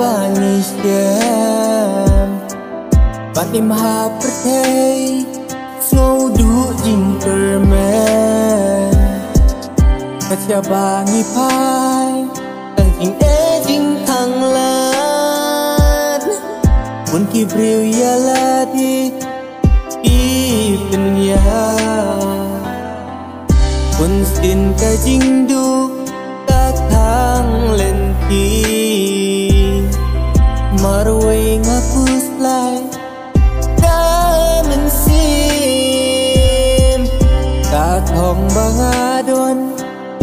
bani xem bạn im hà bật thấy ngô đủ dinh cơ mẹ các cha bà nghi phai tăng chính ế dinh thăng lan muốn kịp rìu ya la đi đi bên ya muốn xin cả dinh đu các thang lên đi marway ngapus lai kamen sim ka thong banga don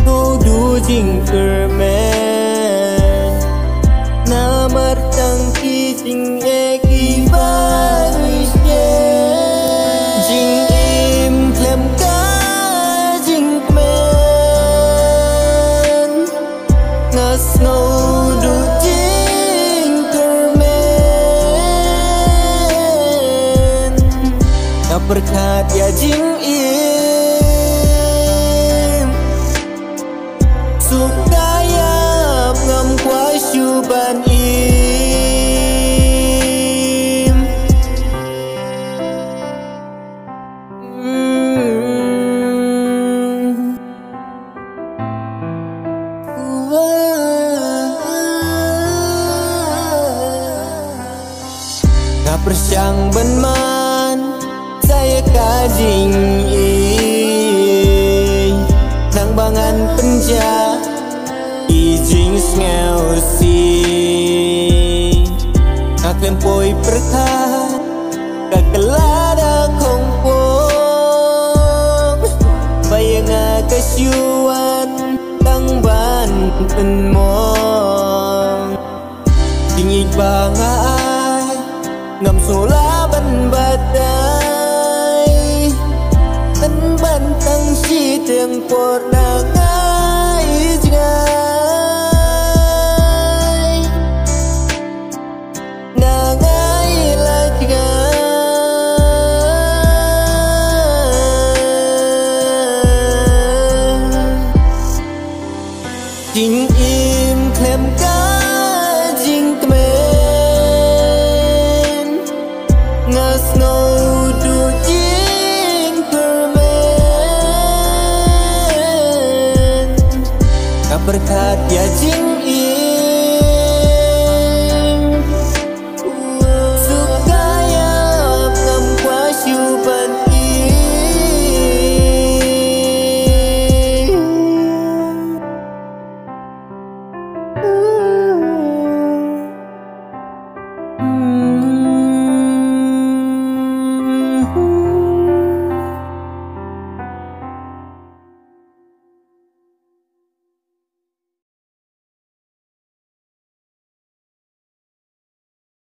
ngô du jing kermen namar tang ki jing e ki ba jing im klem ka jing men ngas ngô du berkat ya jing im sukaya ngam kwa syuban im Gak persyang ben man saya kajing nang bangan penja ijing ngau si kakem poi perkat kakelada kongpong bayang kasyuan tang ban penmong tinggi bangai ngam sula ban badai bantang si tempor nangai jangai nangai lagi jing im klem ka jing kemen ngas no du berkat ya jing